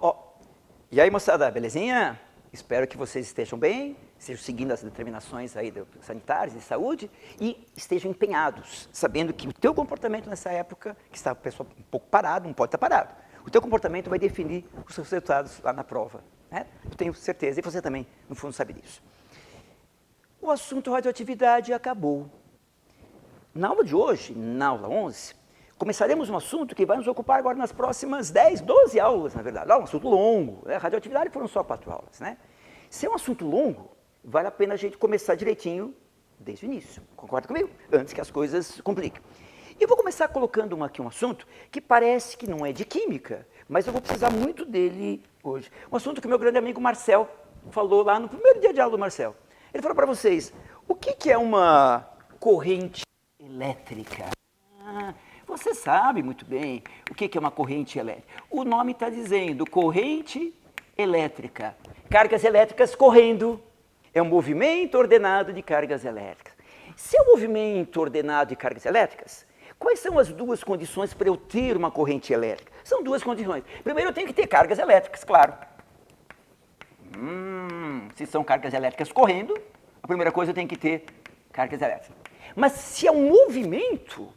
Ó. E aí, moçada, belezinha? Espero que vocês estejam bem, estejam seguindo as determinações aí sanitárias de saúde e estejam empenhados, sabendo que o teu comportamento nessa época, que está o pessoal um pouco parado, não pode estar parado, o teu comportamento vai definir os seus resultados lá na prova, né? Eu tenho certeza, e você também, no fundo, sabe disso. O assunto radioatividade acabou. Na aula de hoje, na aula 11, começaremos um assunto que vai nos ocupar agora nas próximas 10, 12 aulas, na verdade. É um assunto longo, né? Radioatividade foram só 4 aulas, né? Se é um assunto longo, vale a pena a gente começar direitinho desde o início. Concorda comigo? Antes que as coisas compliquem. Eu vou começar colocando aqui um assunto que parece que não é de química, mas eu vou precisar muito dele hoje. Um assunto que o meu grande amigo Marcel falou lá no primeiro dia de aula do Marcel. Ele falou para vocês, o que é uma corrente elétrica? Você sabe muito bem o que é uma corrente elétrica. O nome está dizendo corrente elétrica. Cargas elétricas correndo. É um movimento ordenado de cargas elétricas. Se é um movimento ordenado de cargas elétricas, quais são as duas condições para eu ter uma corrente elétrica? São duas condições. Primeiro, eu tenho que ter cargas elétricas, claro. Se são cargas elétricas correndo, a primeira coisa eu tenho que ter cargas elétricas. Mas se é um movimento,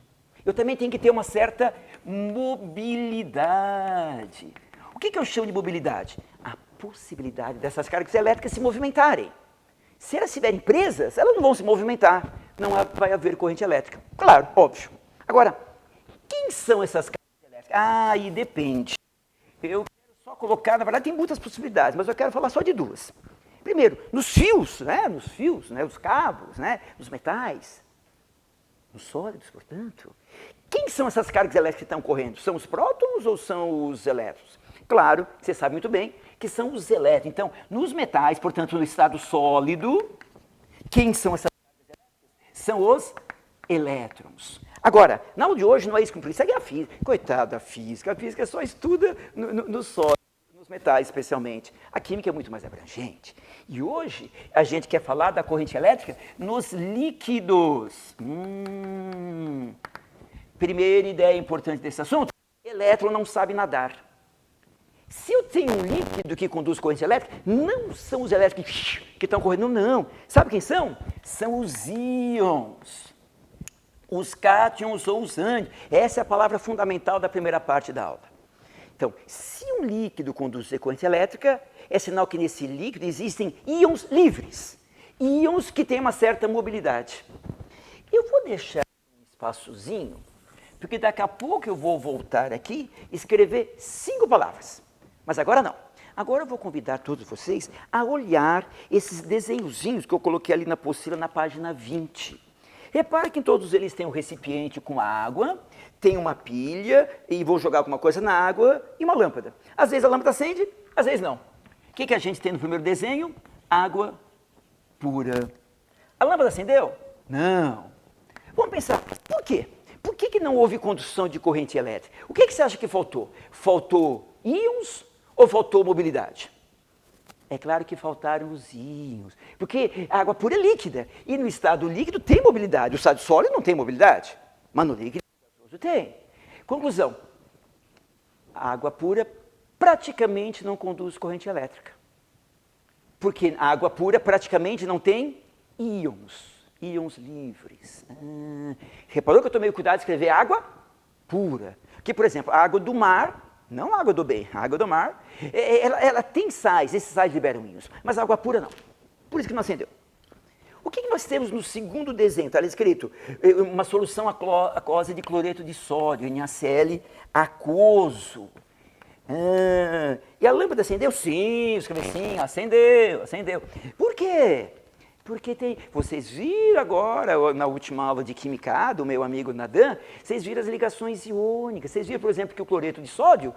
eu também tenho que ter uma certa mobilidade. O que eu chamo de mobilidade? A possibilidade dessas cargas elétricas se movimentarem. Se elas estiverem presas, elas não vão se movimentar. Não vai haver corrente elétrica. Claro, óbvio. Agora, quem são essas cargas elétricas? Aí depende. Eu quero só colocar, na verdade tem muitas possibilidades, mas eu quero falar só de duas. Primeiro, nos fios, os cabos, nos metais, nos sólidos, portanto. Quem são essas cargas elétricas que estão correndo? São os prótons ou são os elétrons? Claro, você sabe muito bem que são os elétrons. Então, nos metais, portanto, no estado sólido, quem são essas cargas elétricas? São os elétrons. Agora, na aula de hoje não é isso que isso aqui é a física. Coitado da física, a física só estuda no sólido, nos metais especialmente. A química é muito mais abrangente. E hoje a gente quer falar da corrente elétrica nos líquidos. Primeira ideia importante desse assunto, elétron não sabe nadar. Se eu tenho um líquido que conduz corrente elétrica, não são os elétrons que estão correndo, não. Sabe quem são? São os íons, os cátions ou os ânions. Essa é a palavra fundamental da primeira parte da aula. Então, se um líquido conduz corrente elétrica, é sinal que nesse líquido existem íons livres, íons que têm uma certa mobilidade. Eu vou deixar um espaçozinho, porque daqui a pouco eu vou voltar aqui e escrever 5 palavras. Mas agora não. Agora eu vou convidar todos vocês a olhar esses desenhozinhos que eu coloquei ali na apostila na página 20. Repare que em todos eles tem um recipiente com água, tem uma pilha, e vou jogar alguma coisa na água, e uma lâmpada. Às vezes a lâmpada acende, às vezes não. O que a gente tem no primeiro desenho? Água pura. A lâmpada acendeu? Não. Vamos pensar, por quê? Por que não houve condução de corrente elétrica? O que você acha que faltou? Faltou íons ou faltou mobilidade? É claro que faltaram os íons, porque a água pura é líquida, e no estado líquido tem mobilidade, o estado sólido não tem mobilidade, mas no líquido gasoso tem. Conclusão, a água pura praticamente não conduz corrente elétrica, porque a água pura praticamente não tem íons livres. Reparou que eu tomei o cuidado de escrever água pura, que, por exemplo, a água do mar, não a água do bem, a água do mar, ela tem sais, esses sais liberam íons, mas a água pura não. Por isso que não acendeu. O que nós temos no segundo desenho? Está ali escrito, uma solução aquosa de cloreto de sódio, NaCl aquoso. E a lâmpada acendeu? Sim, escrevi sim, acendeu. Por quê? Porque tem, vocês viram agora, na última aula de Química A, do meu amigo Nadan, vocês viram as ligações iônicas. Vocês viram, por exemplo, que o cloreto de sódio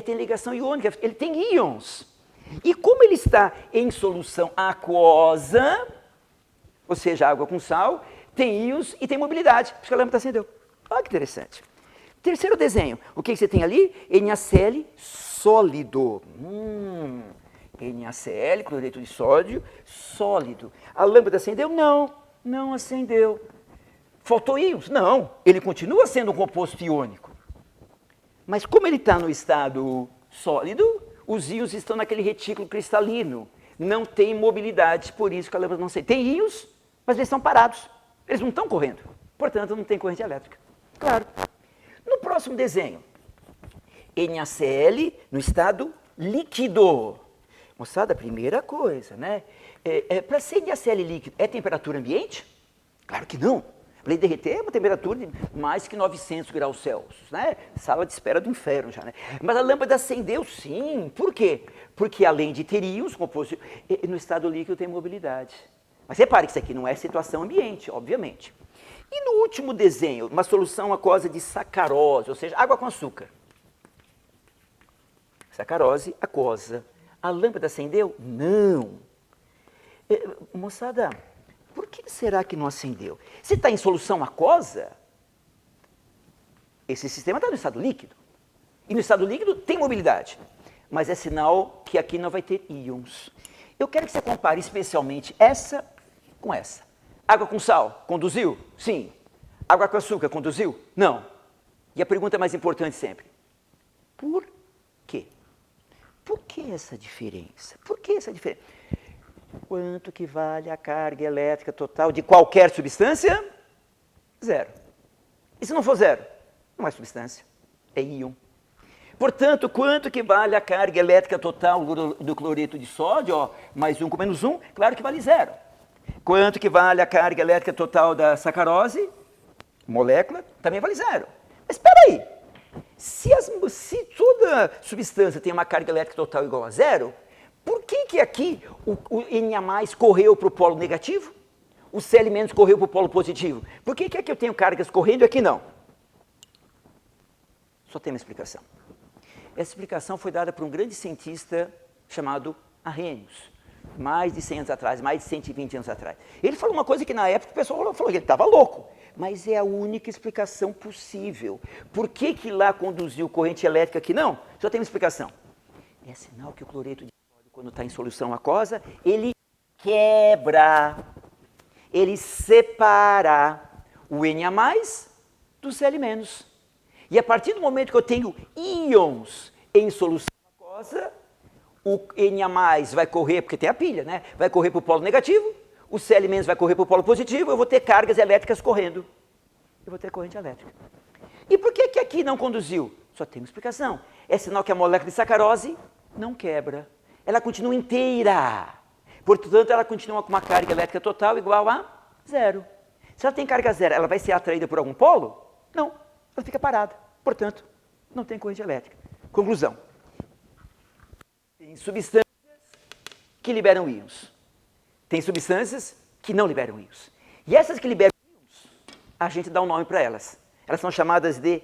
tem ligação iônica, ele tem íons. E como ele está em solução aquosa, ou seja, água com sal, tem íons e tem mobilidade, por isso que a lâmpada acendeu. Olha que interessante. Terceiro desenho, o que você tem ali? NaCl sólido. NaCl, cloreto de sódio, sólido. A lâmpada acendeu? Não, não acendeu. Faltou íons? Não, ele continua sendo um composto iônico. Mas como ele está no estado sólido, Os íons estão naquele retículo cristalino, não tem mobilidade, por isso que a lâmpada não acende. Tem íons, mas eles estão parados, eles não estão correndo, portanto não tem corrente elétrica. Claro. No próximo desenho, NaCl no estado líquido. Moçada, a primeira coisa, né? Para ser NaCl líquido, é temperatura ambiente? Claro que não. Para ele derreter é uma temperatura de mais que 900 graus Celsius, né? Sala de espera do inferno já, né? Mas a lâmpada acendeu sim. Por quê? Porque além de ter íons compostos, no estado líquido tem mobilidade. Mas repare que isso aqui não é situação ambiente, obviamente. E no último desenho, uma solução aquosa de sacarose, ou seja, água com açúcar. Sacarose aquosa. A lâmpada acendeu? Não. Moçada, por que será que não acendeu? Se está em solução aquosa, esse sistema está no estado líquido. E no estado líquido tem mobilidade. Mas é sinal que aqui não vai ter íons. Eu quero que você compare especialmente essa com essa. Água com sal, conduziu? Sim. Água com açúcar, conduziu? Não. E a pergunta mais importante sempre. Por quê? Por que essa diferença? Por que essa diferença? Quanto que vale a carga elétrica total de qualquer substância? Zero. E se não for zero? Não é substância, é íon. Portanto, quanto que vale a carga elétrica total do cloreto de sódio? Ó, mais 1 com menos 1, claro que vale zero. Quanto que vale a carga elétrica total da sacarose? Molécula, também vale zero. Mas espera aí. Se toda substância tem uma carga elétrica total igual a zero, por que aqui o Na+ correu para o polo negativo, o Cl- correu para o polo positivo? Por que aqui eu tenho cargas correndo e aqui não? Só tem uma explicação. Essa explicação foi dada por um grande cientista chamado Arrhenius, mais de 100 anos atrás, mais de 120 anos atrás. Ele falou uma coisa que na época o pessoal falou que ele estava louco. Mas é a única explicação possível. Por que lá conduziu corrente elétrica aqui não? Só tem uma explicação. É sinal que o cloreto de sódio, quando está em solução aquosa, ele quebra, ele separa o Na+ do Cl-. E a partir do momento que eu tenho íons em solução aquosa, o Na+ vai correr, porque tem a pilha, né? Vai correr para o polo negativo, o Cl- vai correr para o polo positivo, eu vou ter cargas elétricas correndo. Eu vou ter corrente elétrica. E por que aqui não conduziu? Só tem uma explicação. É sinal que a molécula de sacarose não quebra. Ela continua inteira. Portanto, ela continua com uma carga elétrica total igual a zero. Se ela tem carga zero, ela vai ser atraída por algum polo? Não. Ela fica parada. Portanto, não tem corrente elétrica. Conclusão. Tem substâncias que liberam íons. Tem substâncias que não liberam íons. E essas que liberam íons, a gente dá um nome para elas. Elas são chamadas de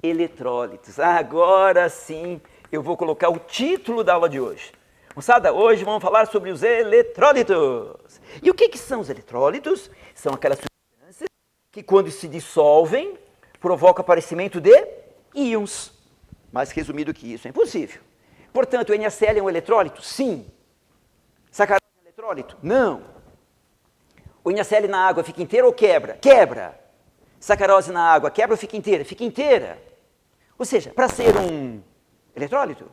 eletrólitos. Agora sim, eu vou colocar o título da aula de hoje. Moçada, hoje vamos falar sobre os eletrólitos. E o que são os eletrólitos? São aquelas substâncias que, quando se dissolvem, provocam aparecimento de íons. Mais resumido que isso, é impossível. Portanto, o NaCl é um eletrólito? Sim. Sacarose é um eletrólito? Não. O NaCl na água fica inteira ou quebra? Quebra. Sacarose na água quebra ou fica inteira? Fica inteira. Ou seja, para ser um eletrólito,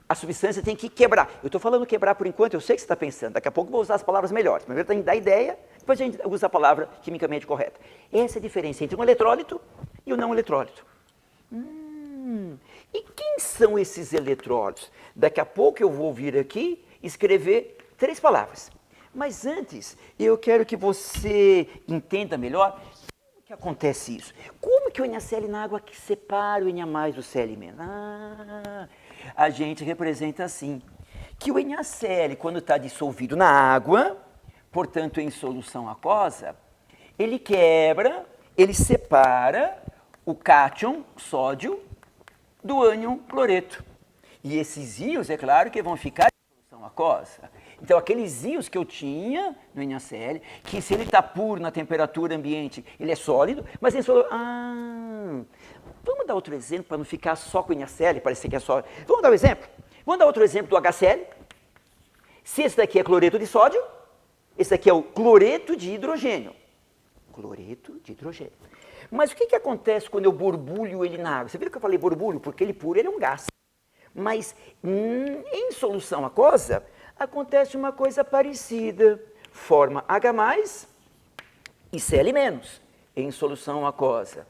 a substância tem que quebrar. Eu estou falando quebrar por enquanto, eu sei o que você está pensando. Daqui a pouco eu vou usar as palavras melhores. Primeiro tem que dar ideia, depois a gente usa a palavra quimicamente correta. Essa é a diferença entre um eletrólito e um não eletrólito. E quem são esses eletrólitos? Daqui a pouco eu vou vir aqui escrever 3 palavras. Mas antes, eu quero que você entenda melhor como que acontece isso. Como que o NaCl na água que separa o Na+ do Cl-. A gente representa assim, que o NaCl, quando está dissolvido na água, portanto em solução aquosa, ele quebra, ele separa o cátion, sódio, do ânion cloreto. E esses íons, é claro, que vão ficar em solução aquosa. Então, aqueles íons que eu tinha no NaCl, que se ele está puro na temperatura ambiente, ele é sólido, mas em solução... Vamos dar outro exemplo para não ficar só com o NaCl, parecer que é só... Vamos dar um exemplo? Vamos dar outro exemplo do HCl. Se esse daqui é cloreto de sódio, esse daqui é o cloreto de hidrogênio. Cloreto de hidrogênio. Mas o que acontece quando eu borbulho ele na água? Você viu que eu falei borbulho? Porque ele puro ele é um gás. Mas em solução aquosa, acontece uma coisa parecida. Forma H+, e Cl- em solução aquosa.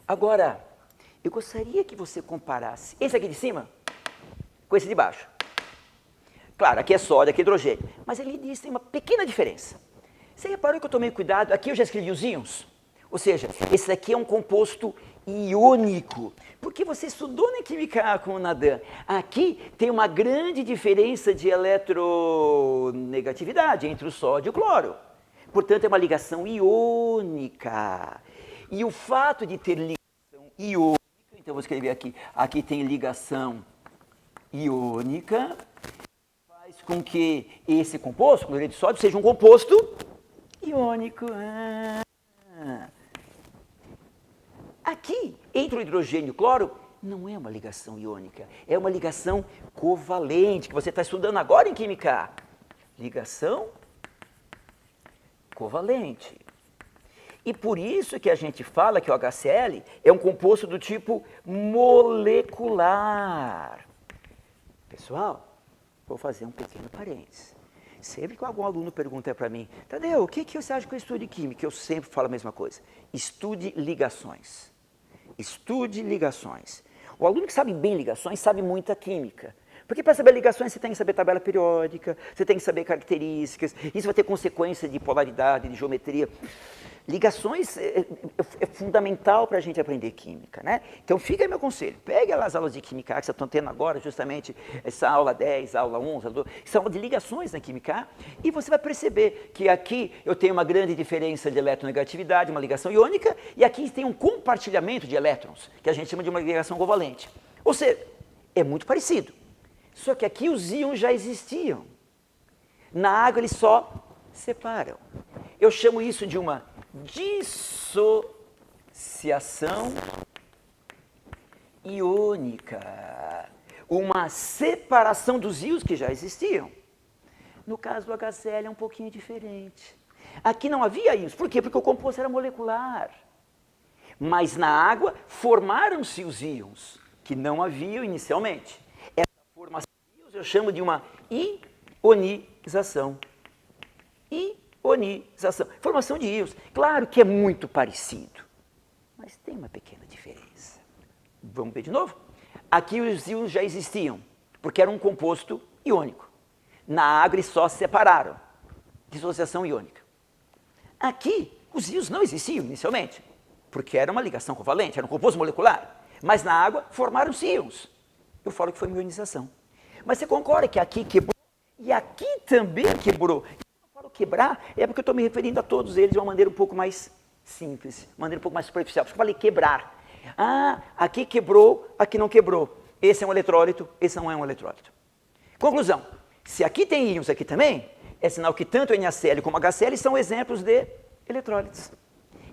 Agora, eu gostaria que você comparasse esse aqui de cima com esse de baixo. Claro, aqui é sódio, aqui é hidrogênio, mas ele diz que tem uma pequena diferença. Você reparou que eu tomei cuidado? Aqui eu já escrevi os íons, ou seja, esse daqui é um composto iônico, porque você estudou na Química A com o Nadan. Aqui tem uma grande diferença de eletronegatividade entre o sódio e o cloro. Portanto, é uma ligação iônica. E o fato de ter ligação iônica, então vou escrever aqui tem ligação iônica, faz com que esse composto, cloreto de sódio, seja um composto iônico. Aqui, entre o hidrogênio e o cloro, não é uma ligação iônica, é uma ligação covalente, que você está estudando agora em Química A. Ligação covalente. E por isso que a gente fala que o HCl é um composto do tipo molecular. Pessoal, vou fazer um pequeno parênteses. Sempre que algum aluno pergunta para mim, Tadeu, o que você acha que eu estude química? Eu sempre falo a mesma coisa. Estude ligações. Estude ligações. O aluno que sabe bem ligações sabe muita química. Porque para saber ligações você tem que saber tabela periódica, você tem que saber características, isso vai ter consequência de polaridade, de geometria. Ligações é fundamental para a gente aprender química, né? Então fica aí meu conselho, pegue as aulas de Química A que vocês estão tendo agora, justamente essa aula 10, aula 11, aula 12, que são de ligações na Química A, e você vai perceber que aqui eu tenho uma grande diferença de eletronegatividade, uma ligação iônica, e aqui tem um compartilhamento de elétrons, que a gente chama de uma ligação covalente. Ou seja, é muito parecido, só que aqui os íons já existiam. Na água eles só separam. Eu chamo isso de uma dissociação iônica, uma separação dos íons que já existiam. No caso do HCl é um pouquinho diferente. Aqui não havia íons, por quê? Porque o composto era molecular. Mas na água formaram-se os íons, que não haviam inicialmente. Essa formação de íons eu chamo de uma ionização. Ionização, formação de íons. Claro que é muito parecido, mas tem uma pequena diferença. Vamos ver de novo? Aqui os íons já existiam, porque era um composto iônico. Na água eles só se separaram, dissociação iônica. Aqui os íons não existiam inicialmente, porque era uma ligação covalente, era um composto molecular. Mas na água formaram-se íons. Eu falo que foi uma ionização. Mas você concorda que aqui quebrou e aqui também quebrou? Quebrar é porque eu estou me referindo a todos eles de uma maneira um pouco mais simples, uma maneira um pouco mais superficial. Por isso que eu falei quebrar. Ah, aqui quebrou, aqui não quebrou. Esse é um eletrólito, esse não é um eletrólito. Conclusão, se aqui tem íons aqui também, é sinal que tanto NaCl como HCl são exemplos de eletrólitos.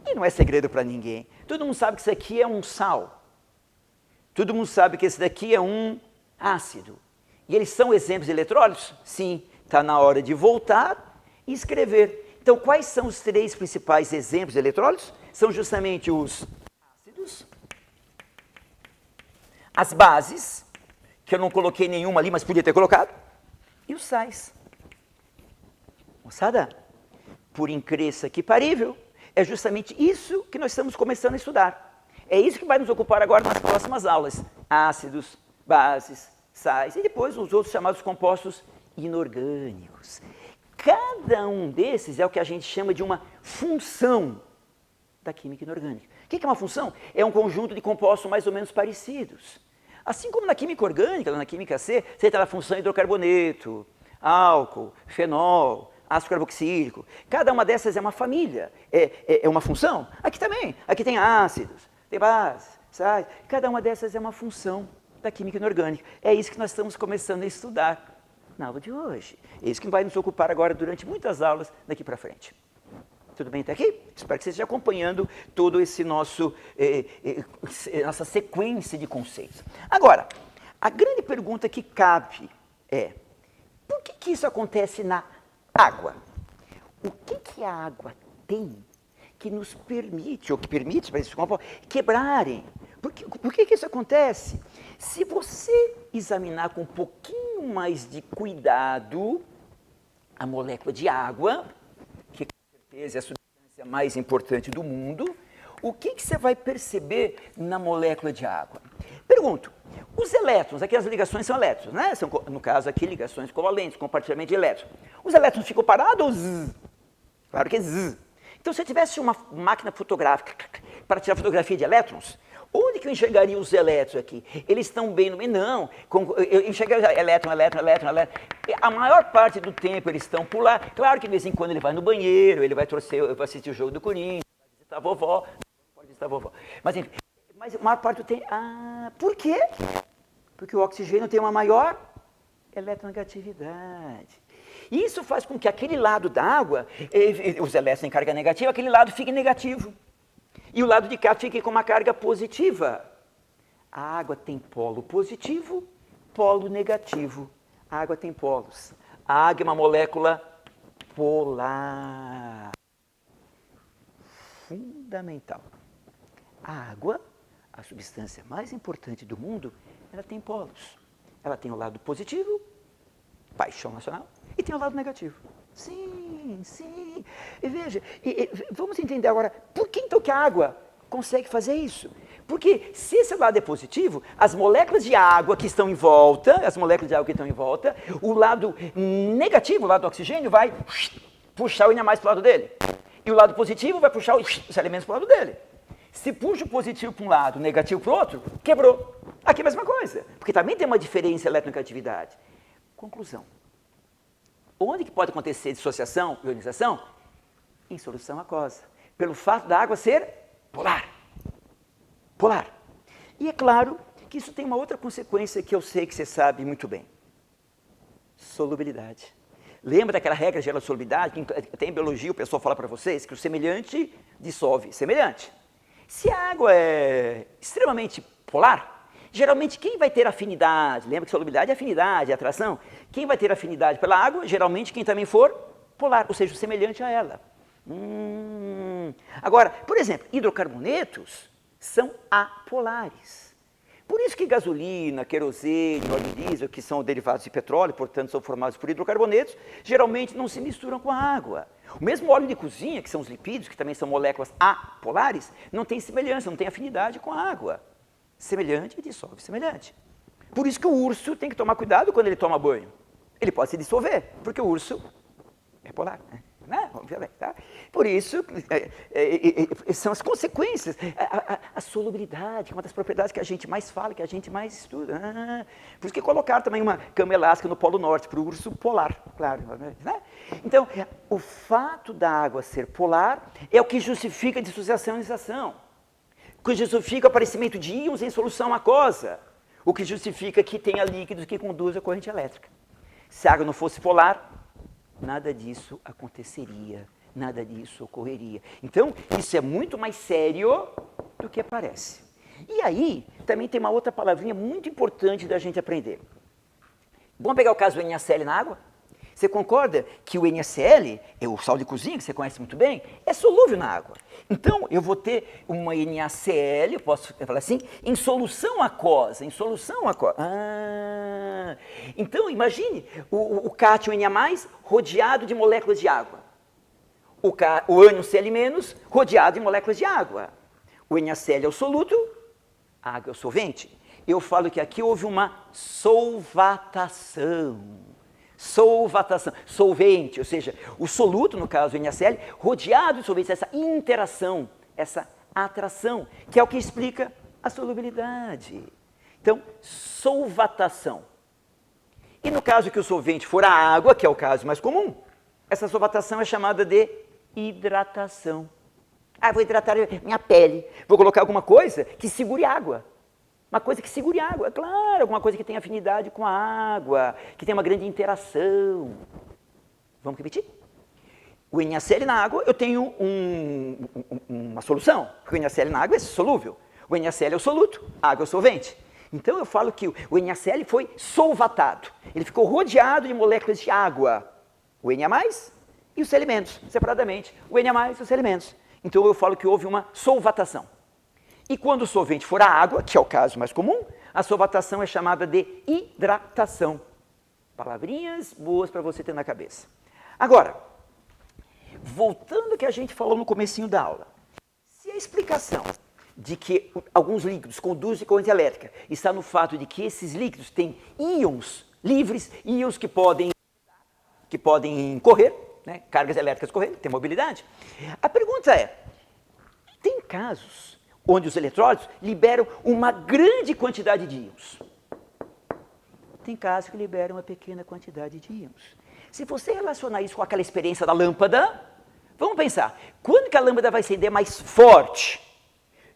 E não é segredo para ninguém. Todo mundo sabe que isso aqui é um sal. Todo mundo sabe que esse daqui é um ácido. E eles são exemplos de eletrólitos? Sim, está na hora de voltar e escrever. Então, quais são os três principais exemplos de eletrólitos? São justamente os ácidos, as bases, que eu não coloquei nenhuma ali, mas podia ter colocado, e os sais. Moçada, por incrível que parível, é justamente isso que nós estamos começando a estudar. É isso que vai nos ocupar agora nas próximas aulas. Ácidos, bases, sais, e depois os outros chamados compostos inorgânicos. Cada um desses é o que a gente chama de uma função da química inorgânica. O que é uma função? É um conjunto de compostos mais ou menos parecidos. Assim como na química orgânica, na química C, você tem a função hidrocarboneto, álcool, fenol, ácido carboxílico. Cada uma dessas é uma família, é uma função. Aqui também, aqui tem ácidos, tem bases, sais. Cada uma dessas é uma função da química inorgânica. É isso que nós estamos começando a estudar na aula de hoje. É isso que vai nos ocupar agora durante muitas aulas daqui para frente. Tudo bem até aqui? Espero que você esteja acompanhando todo esse nossa sequência de conceitos. Agora, a grande pergunta que cabe é, por que isso acontece na água? O que a água tem que nos permite, ou que permite para esses compostos, quebrarem? Por que isso acontece? Se você examinar com um pouquinho mais de cuidado a molécula de água, que com certeza é a substância mais importante do mundo. O que você vai perceber na molécula de água? Pergunto, os elétrons, aqui as ligações são elétrons, né? São, no caso aqui, ligações covalentes, compartilhamento de elétrons. Os elétrons ficam parados ou zzz? Claro que é zzz. Então, se eu tivesse uma máquina fotográfica para tirar fotografia de elétrons, onde que eu enxergaria os elétrons aqui? Eles estão bem no meio? Não. Eu enxergaria elétron. A maior parte do tempo eles estão por lá. Claro que de vez em quando ele vai no banheiro, ele vai torcer, vai assistir o jogo do Corinthians, vai visitar a vovó. Pode visitar a vovó. Mas, enfim, a maior parte do tempo... por quê? Porque o oxigênio tem uma maior eletronegatividade. Isso faz com que aquele lado da água, os elétrons têm carga negativa, aquele lado fique negativo. E o lado de cá fique com uma carga positiva. A água tem polo positivo, polo negativo. A água tem polos. A água é uma molécula polar. Fundamental. A água, a substância mais importante do mundo, ela tem polos. Ela tem o lado positivo, paixão nacional, e tem o lado negativo. Sim, sim. E veja, vamos entender agora, por que então que a água consegue fazer isso? Porque se esse lado é positivo, as moléculas de água que estão em volta, o lado negativo, o lado do oxigênio, vai puxar o N+ para o lado dele. E o lado positivo vai puxar os elementos para o lado dele. Se puxa o positivo para um lado, o negativo para o outro, quebrou. Aqui é a mesma coisa, porque também tem uma diferença em eletronegatividade. Conclusão. Onde que pode acontecer dissociação, ionização? Em solução aquosa. Pelo fato da água ser polar. Polar. E é claro que isso tem uma outra consequência que eu sei que você sabe muito bem. Solubilidade. Lembra daquela regra geral de solubilidade, que até em biologia o pessoal fala para vocês, que o semelhante dissolve semelhante. Se a água é extremamente polar, geralmente quem vai ter afinidade, lembra que solubilidade é afinidade, é atração? Quem vai ter afinidade pela água, geralmente quem também for polar, ou seja, semelhante a ela. Agora, por exemplo, hidrocarbonetos são apolares. Por isso que gasolina, querosene, óleo diesel, que são derivados de petróleo, portanto são formados por hidrocarbonetos, geralmente não se misturam com a água. O mesmo óleo de cozinha, que são os lipídios, que também são moléculas apolares, não tem semelhança, não tem afinidade com a água. Semelhante dissolve semelhante. Por isso que o urso tem que tomar cuidado quando ele toma banho. Ele pode se dissolver, porque o urso é polar, né? Obviamente, tá? Por isso, são as consequências. A solubilidade, uma das propriedades que a gente mais fala, que a gente mais estuda. Por isso que colocaram também uma cama elástica no Polo Norte, para o urso polar, claro. Né? Então, o fato da água ser polar é o que justifica a dissociação e ionização. O que justifica o aparecimento de íons em solução aquosa. O que justifica que tenha líquidos que conduzem a corrente elétrica. Se a água não fosse polar, nada disso aconteceria, nada disso ocorreria. Então, isso é muito mais sério do que parece. E aí, também tem uma outra palavrinha muito importante da gente aprender. Vamos pegar o caso do NaCl na água? Você concorda que o NaCl, o sal de cozinha, que você conhece muito bem, é solúvel na água. Então, eu vou ter uma NaCl, eu posso falar assim, em solução aquosa, Então, imagine o cátion Na+, rodeado de moléculas de água. O ânion Cl- rodeado de moléculas de água. O NaCl é o soluto, a água é o solvente. Eu falo que aqui houve uma solvatação. Solvente, ou seja, o soluto, no caso do NaCl, rodeado de solventes, essa interação, essa atração, que é o que explica a solubilidade. Então, solvatação. E no caso que o solvente for a água, que é o caso mais comum, essa solvatação é chamada de hidratação. Vou hidratar minha pele, vou colocar alguma coisa que segure água. Uma coisa que segure água, claro, alguma coisa que tenha afinidade com a água, que tenha uma grande interação. Vamos repetir? O NaCl na água, eu tenho uma solução, porque o NaCl na água é solúvel. O NaCl é o soluto, a água é o solvente. Então eu falo que o NaCl foi solvatado, ele ficou rodeado de moléculas de água. O Na+, e os elementos, separadamente. O Na+, e os elementos. Então eu falo que houve uma solvatação. E quando o solvente for a água, que é o caso mais comum, a solvatação é chamada de hidratação. Palavrinhas boas para você ter na cabeça. Agora, voltando ao que a gente falou no comecinho da aula, se a explicação de que alguns líquidos conduzem corrente elétrica está no fato de que esses líquidos têm íons livres, íons que podem correr, né? Cargas elétricas correndo, tem mobilidade. A pergunta é, tem casos onde os eletrólitos liberam uma grande quantidade de íons. Tem casos que liberam uma pequena quantidade de íons. Se você relacionar isso com aquela experiência da lâmpada, vamos pensar, quando que a lâmpada vai acender mais forte?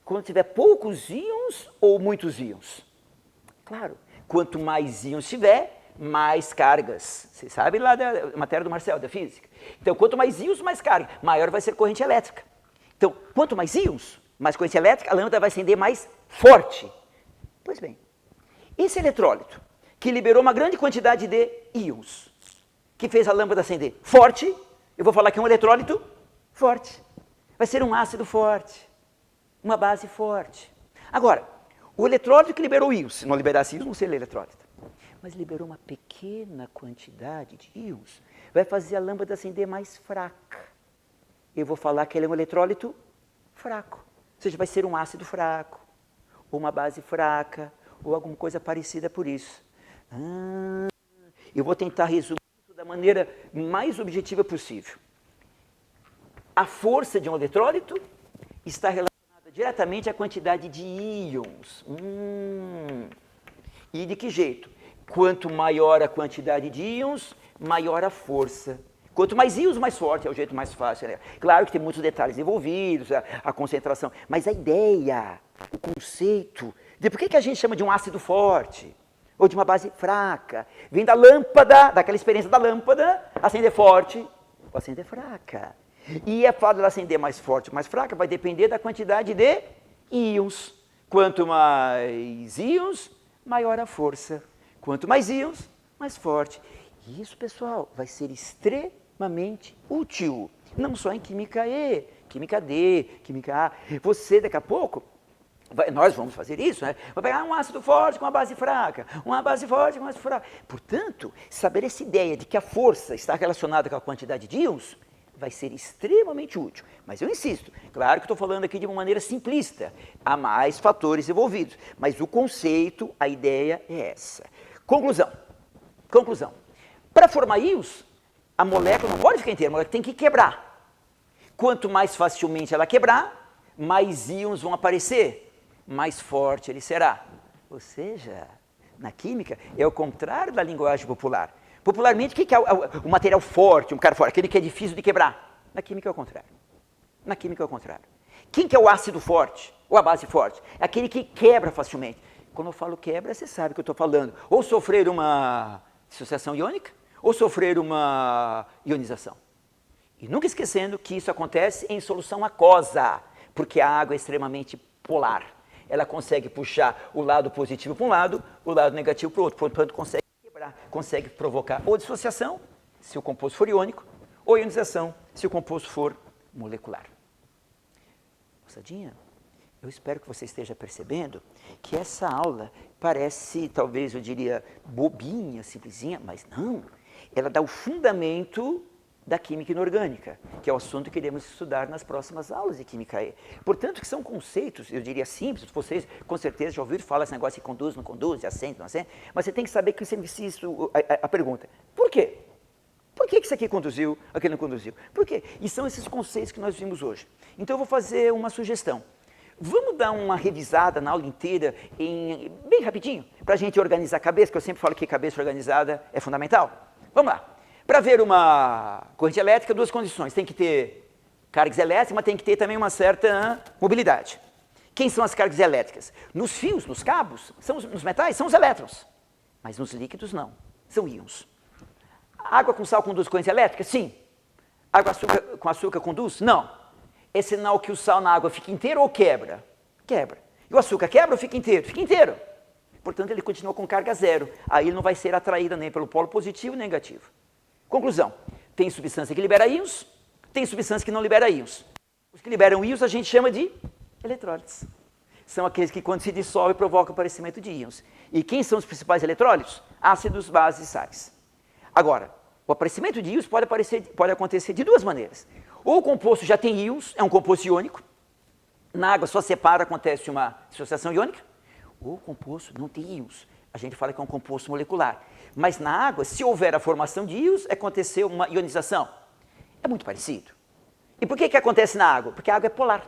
Quando tiver poucos íons ou muitos íons? Claro, quanto mais íons tiver, mais cargas. Você sabe lá da matéria do Marcel, da física. Então, quanto mais íons, mais carga. Maior vai ser corrente elétrica. Então, quanto mais íons, mais corrente elétrica, a lâmpada vai acender mais forte. Pois bem, esse eletrólito, que liberou uma grande quantidade de íons, que fez a lâmpada acender forte, eu vou falar que é um eletrólito forte. Vai ser um ácido forte, uma base forte. Agora, o eletrólito que liberou íons, se não liberasse íons, não seria eletrólito. Mas liberou uma pequena quantidade de íons, vai fazer a lâmpada acender mais fraca. Eu vou falar que ele é um eletrólito fraco. Ou seja, vai ser um ácido fraco, ou uma base fraca, ou alguma coisa parecida por isso. Eu vou tentar resumir isso da maneira mais objetiva possível. A força de um eletrólito está relacionada diretamente à quantidade de íons. E de que jeito? Quanto maior a quantidade de íons, maior a força. Quanto mais íons, mais forte, é o jeito mais fácil. Né? Claro que tem muitos detalhes envolvidos, a concentração, mas a ideia, o conceito de por que a gente chama de um ácido forte ou de uma base fraca, vem da lâmpada, daquela experiência da lâmpada, acender forte ou acender fraca. E a fato de ela acender mais forte ou mais fraca vai depender da quantidade de íons. Quanto mais íons, maior a força. Quanto mais íons, mais forte. E isso, pessoal, vai ser extremamente útil. Não só em química E, química D, química A. Você, daqui a pouco, nós vamos fazer isso, né? Vai pegar um ácido forte com uma base fraca, uma base forte com uma base fraca. Portanto, saber essa ideia de que a força está relacionada com a quantidade de íons vai ser extremamente útil. Mas eu insisto, claro que estou falando aqui de uma maneira simplista. Há mais fatores envolvidos, mas o conceito, a ideia é essa. Conclusão. Para formar íons, a molécula não pode ficar inteira, a molécula tem que quebrar. Quanto mais facilmente ela quebrar, mais íons vão aparecer, mais forte ele será. Ou seja, na química é o contrário da linguagem popular. Popularmente, o que é o material forte, um cara forte? Aquele que é difícil de quebrar. Na química é o contrário. Na química é o contrário. Quem que é o ácido forte, ou a base forte? É aquele que quebra facilmente. Quando eu falo quebra, você sabe o que eu estou falando. Ou sofrer uma dissociação iônica, ou sofrer uma ionização. E nunca esquecendo que isso acontece em solução aquosa, porque a água é extremamente polar. Ela consegue puxar o lado positivo para um lado, o lado negativo para o outro. Portanto, consegue quebrar, consegue provocar ou dissociação, se o composto for iônico, ou ionização, se o composto for molecular. Moçadinha, eu espero que você esteja percebendo que essa aula parece, talvez eu diria, bobinha, simplesinha, mas não. Ela dá o fundamento da química inorgânica, que é o assunto que iremos estudar nas próximas aulas de Química E. Portanto, que são conceitos, eu diria simples, vocês com certeza já ouviram falar esse negócio de conduz, não conduz, acende, não acende, mas você tem que saber que sempre existe a pergunta, por quê? Por que isso aqui conduziu, aquele não conduziu? Por quê? E são esses conceitos que nós vimos hoje. Então eu vou fazer uma sugestão. Vamos dar uma revisada na aula inteira, bem rapidinho, para a gente organizar a cabeça, que eu sempre falo que cabeça organizada é fundamental. Vamos lá. Para ver uma corrente elétrica, duas condições. Tem que ter cargas elétricas, mas tem que ter também uma certa mobilidade. Quem são as cargas elétricas? Nos fios, nos cabos, nos metais, são os elétrons. Mas nos líquidos, não. São íons. Água com sal conduz corrente elétrica? Sim. Água com açúcar conduz? Não. É sinal que o sal na água fica inteiro ou quebra? Quebra. E o açúcar quebra ou fica inteiro? Fica inteiro. Portanto, ele continua com carga zero. Aí ele não vai ser atraído nem pelo polo positivo nem negativo. Conclusão, tem substância que libera íons, tem substância que não libera íons. Os que liberam íons a gente chama de eletrólitos. são aqueles que, quando se dissolvem, provocam o aparecimento de íons. E quem são os principais eletrólitos? Ácidos, bases e sais. Agora, o aparecimento de íons pode acontecer de duas maneiras. Ou o composto já tem íons, é um composto iônico, na água só separa, acontece uma dissociação iônica, ou o composto não tem íons, a gente fala que é um composto molecular. Mas na água, se houver a formação de íons, aconteceu uma ionização. É muito parecido. E por que acontece na água? Porque a água é polar.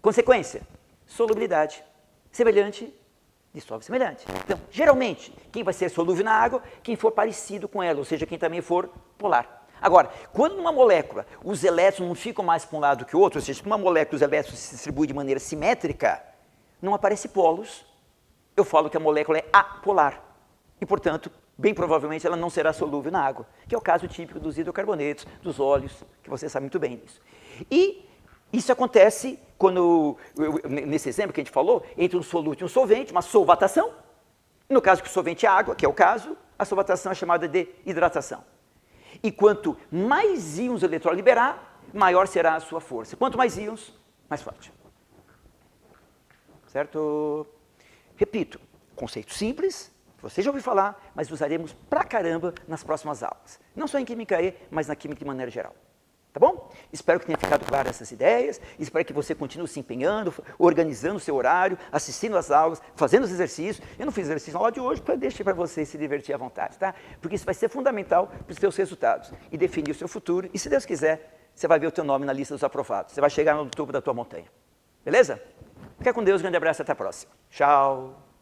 Consequência, solubilidade. Semelhante, dissolve semelhante. Então, geralmente, quem vai ser solúvel na água, quem for parecido com ela, ou seja, quem também for polar. Agora, quando numa molécula os elétrons não ficam mais para um lado que o outro, ou seja, numa molécula os elétrons se distribuem de maneira simétrica, não aparece polos, eu falo que a molécula é apolar. E, portanto, bem provavelmente ela não será solúvel na água, que é o caso típico dos hidrocarbonetos, dos óleos, que você sabe muito bem disso. E isso acontece quando, nesse exemplo que a gente falou, entre um soluto e um solvente, uma solvatação. No caso que o solvente é água, que é o caso, a solvatação é chamada de hidratação. E quanto mais íons o eletrólito liberar, maior será a sua força. Quanto mais íons, mais forte. Certo? Repito, conceito simples, você já ouviu falar, mas usaremos pra caramba nas próximas aulas. Não só em Química E, mas na Química de maneira geral. Tá bom? Espero que tenha ficado claro essas ideias, espero que você continue se empenhando, organizando o seu horário, assistindo às aulas, fazendo os exercícios. Eu não fiz exercício na aula de hoje, para deixar para você se divertir à vontade, tá? Porque isso vai ser fundamental para os seus resultados e definir o seu futuro. E se Deus quiser, você vai ver o teu nome na lista dos aprovados. Você vai chegar no topo da tua montanha. Beleza? Fica com Deus, grande abraço, até a próxima. Tchau!